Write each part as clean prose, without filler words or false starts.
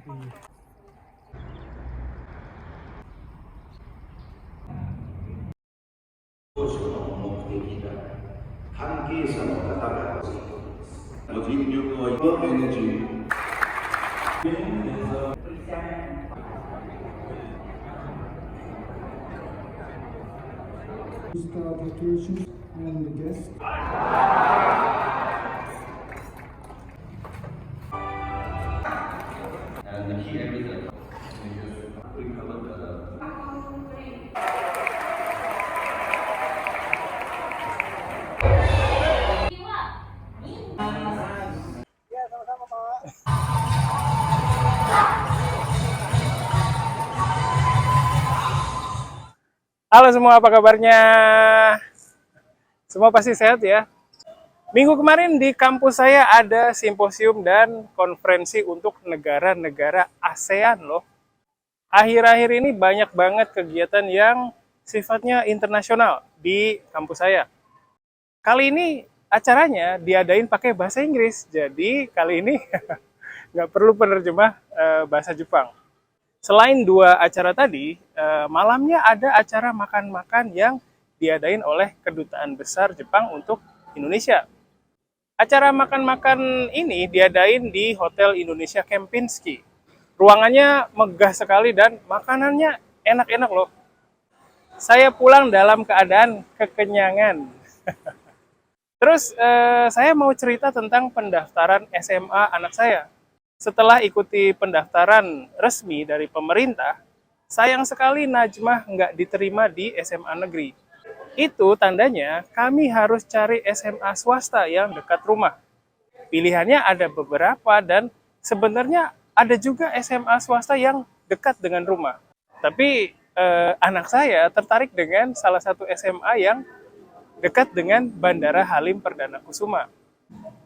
当初の目的が関係者の方々ということです。尽力をNG。Start vacation and the guests. And the key everything. We covered the Halo semua, apa kabarnya? Semua pasti sehat ya? Minggu kemarin di kampus saya ada simposium dan konferensi untuk negara-negara ASEAN loh. Akhir-akhir ini banyak banget kegiatan yang sifatnya internasional di kampus saya. Kali ini acaranya diadain pakai bahasa Inggris, jadi kali ini nggak perlu penerjemah bahasa Jepang. Selain dua acara tadi, malamnya ada acara makan-makan yang diadain oleh Kedutaan Besar Jepang untuk Indonesia. Acara makan-makan ini diadain di Hotel Indonesia Kempinski. Ruangannya megah sekali dan makanannya enak-enak loh. Saya pulang dalam keadaan kekenyangan. Terus saya mau cerita tentang pendaftaran SMA anak saya. Setelah ikuti pendaftaran resmi dari pemerintah, sayang sekali Najmah nggak diterima di SMA negeri. Itu tandanya kami harus cari SMA swasta yang dekat rumah. Pilihannya ada beberapa dan sebenarnya ada juga SMA swasta yang dekat dengan rumah. Tapi anak saya tertarik dengan salah satu SMA yang dekat dengan Bandara Halim Perdana Kusuma.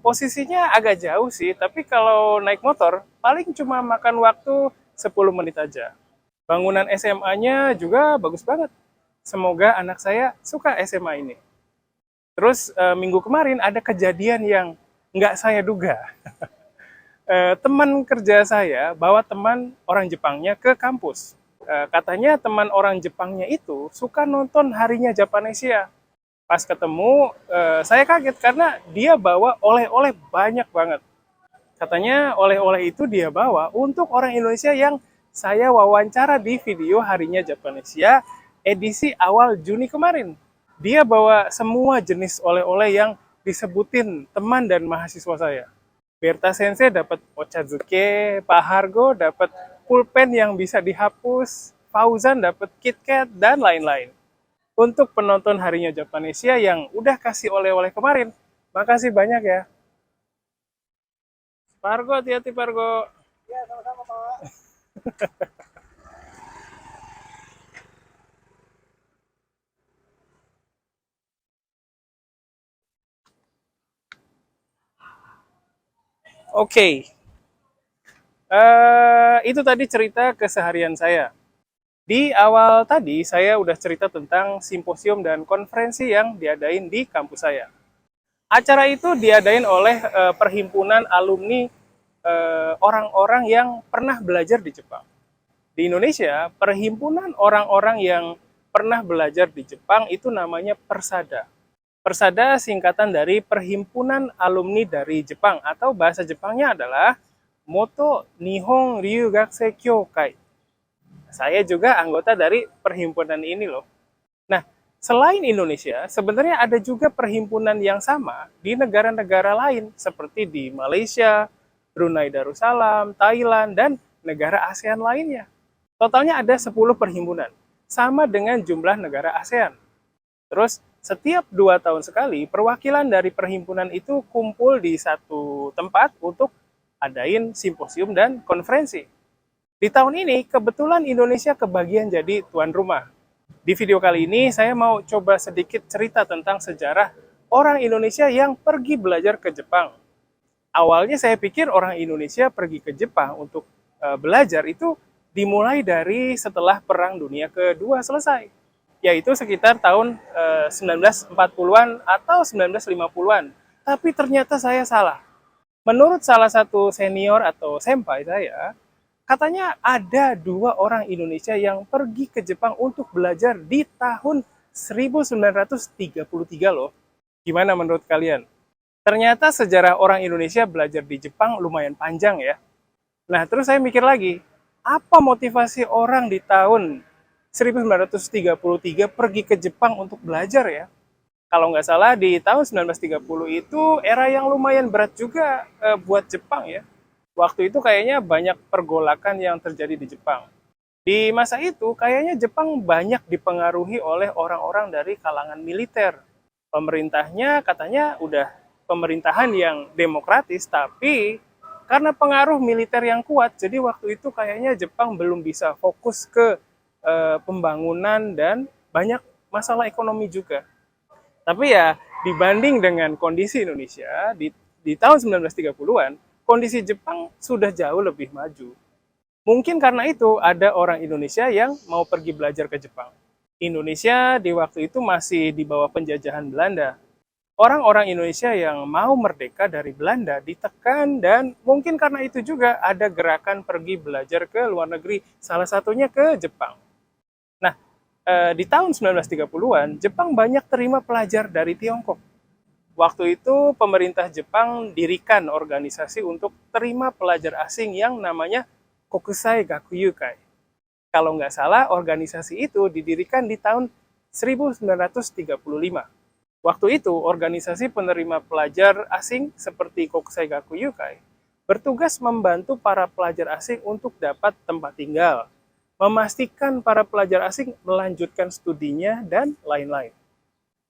Posisinya agak jauh sih, tapi kalau naik motor paling cuma makan waktu 10 menit aja. Bangunan SMA-nya juga bagus banget. Semoga anak saya suka SMA ini. Terus minggu kemarin ada kejadian yang nggak saya duga. Teman kerja saya bawa teman orang Jepangnya ke kampus. Katanya teman orang Jepangnya itu suka nonton Harinya Japanesia. Pas ketemu, saya kaget karena dia bawa oleh-oleh banyak banget. Katanya oleh-oleh itu dia bawa untuk orang Indonesia yang saya wawancara di video Harinya Japanesia edisi awal Juni kemarin. Dia bawa semua jenis oleh-oleh yang disebutin teman dan mahasiswa saya. Berta Sensei dapat ochazuke, Pak Hargo dapat pulpen yang bisa dihapus, Fauzan dapat KitKat, dan lain-lain. Untuk penonton Harinya Japanesia yang udah kasih oleh-oleh kemarin, makasih banyak ya. Pargo, hati-hati Pargo. Ya, sama-sama Pak. Oke. Itu tadi cerita keseharian saya. Di awal tadi saya udah cerita tentang simposium dan konferensi yang diadain di kampus saya. Acara itu diadain oleh perhimpunan alumni orang-orang yang pernah belajar di Jepang. Di Indonesia, perhimpunan orang-orang yang pernah belajar di Jepang itu namanya Persada. Persada singkatan dari Perhimpunan Alumni dari Jepang atau bahasa Jepangnya adalah Moto Nihon Ryugakusei Kyoukai. Saya juga anggota dari perhimpunan ini loh. Nah, selain Indonesia, sebenarnya ada juga perhimpunan yang sama di negara-negara lain seperti di Malaysia, Brunei Darussalam, Thailand, dan negara ASEAN lainnya. Totalnya ada 10 perhimpunan, sama dengan jumlah negara ASEAN. Terus, setiap 2 tahun sekali, perwakilan dari perhimpunan itu kumpul di satu tempat untuk adain simposium dan konferensi. Di tahun ini, kebetulan Indonesia kebagian jadi tuan rumah. Di video kali ini, saya mau coba sedikit cerita tentang sejarah orang Indonesia yang pergi belajar ke Jepang. Awalnya saya pikir orang Indonesia pergi ke Jepang untuk belajar itu dimulai dari setelah Perang Dunia Kedua selesai, yaitu sekitar tahun 1940-an atau 1950-an. Tapi ternyata saya salah. Menurut salah satu senior atau senpai saya, Katanya ada 2 orang Indonesia yang pergi ke Jepang untuk belajar di tahun 1933 loh. Gimana menurut kalian? Ternyata sejarah orang Indonesia belajar di Jepang lumayan panjang ya. Nah, terus saya mikir lagi, apa motivasi orang di tahun 1933 pergi ke Jepang untuk belajar ya? Kalau nggak salah di tahun 1930 itu era yang lumayan berat juga buat Jepang ya. Waktu itu kayaknya banyak pergolakan yang terjadi di Jepang. Di masa itu kayaknya Jepang banyak dipengaruhi oleh orang-orang dari kalangan militer. Pemerintahnya katanya udah pemerintahan yang demokratis, tapi karena pengaruh militer yang kuat, jadi waktu itu kayaknya Jepang belum bisa fokus ke pembangunan dan banyak masalah ekonomi juga. Tapi ya dibanding dengan kondisi Indonesia di tahun 1930-an, kondisi Jepang sudah jauh lebih maju. Mungkin karena itu ada orang Indonesia yang mau pergi belajar ke Jepang. Indonesia di waktu itu masih di bawah penjajahan Belanda. Orang-orang Indonesia yang mau merdeka dari Belanda ditekan dan mungkin karena itu juga ada gerakan pergi belajar ke luar negeri, salah satunya ke Jepang. Nah, di tahun 1930-an, Jepang banyak terima pelajar dari Tiongkok. Waktu itu pemerintah Jepang dirikan organisasi untuk terima pelajar asing yang namanya Kokusai Gakuyukai. Kalau nggak salah, organisasi itu didirikan di tahun 1935. Waktu itu, organisasi penerima pelajar asing seperti Kokusai Gakuyukai bertugas membantu para pelajar asing untuk dapat tempat tinggal, memastikan para pelajar asing melanjutkan studinya, dan lain-lain.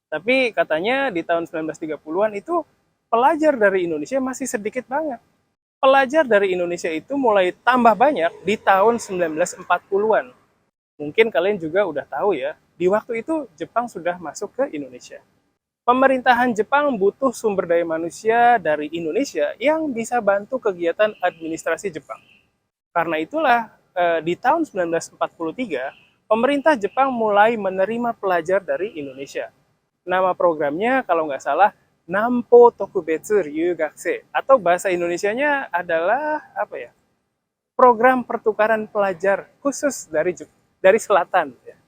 Tapi katanya di tahun 1930-an itu pelajar dari Indonesia masih sedikit banget. Pelajar dari Indonesia itu mulai tambah banyak di tahun 1940-an. Mungkin kalian juga udah tahu ya, di waktu itu Jepang sudah masuk ke Indonesia. Pemerintahan Jepang butuh sumber daya manusia dari Indonesia yang bisa bantu kegiatan administrasi Jepang. Karena itulah di tahun 1943, pemerintah Jepang mulai menerima pelajar dari Indonesia. Nama programnya kalau nggak salah Nampo Tokubetsu Ryugakse, atau bahasa Indonesianya adalah apa ya? Program pertukaran pelajar khusus dari selatan. Ya.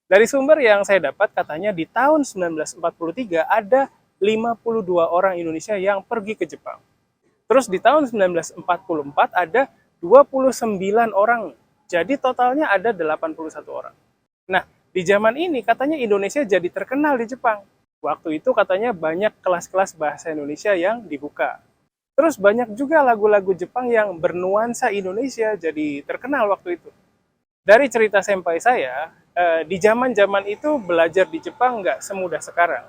Dari sumber yang saya dapat katanya di tahun 1943 ada 52 orang Indonesia yang pergi ke Jepang. Terus di tahun 1944 ada 29 orang. Jadi totalnya ada 81 orang. Nah, di zaman ini katanya Indonesia jadi terkenal di Jepang. Waktu itu katanya banyak kelas-kelas bahasa Indonesia yang dibuka. Terus banyak juga lagu-lagu Jepang yang bernuansa Indonesia jadi terkenal waktu itu. Dari cerita senpai saya, di zaman-zaman itu belajar di Jepang nggak semudah sekarang.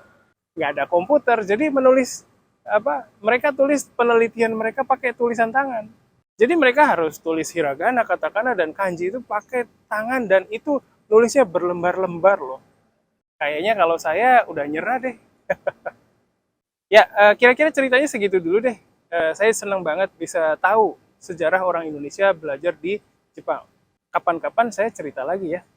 Nggak ada komputer, jadi mereka tulis penelitian mereka pakai tulisan tangan. Jadi mereka harus tulis hiragana, katakana, dan kanji itu pakai tangan, dan itu nulisnya berlembar-lembar loh. Kayaknya kalau saya udah nyerah deh. Ya, kira-kira ceritanya segitu dulu deh. Saya senang banget bisa tahu sejarah orang Indonesia belajar di Jepang. Kapan-kapan saya cerita lagi ya.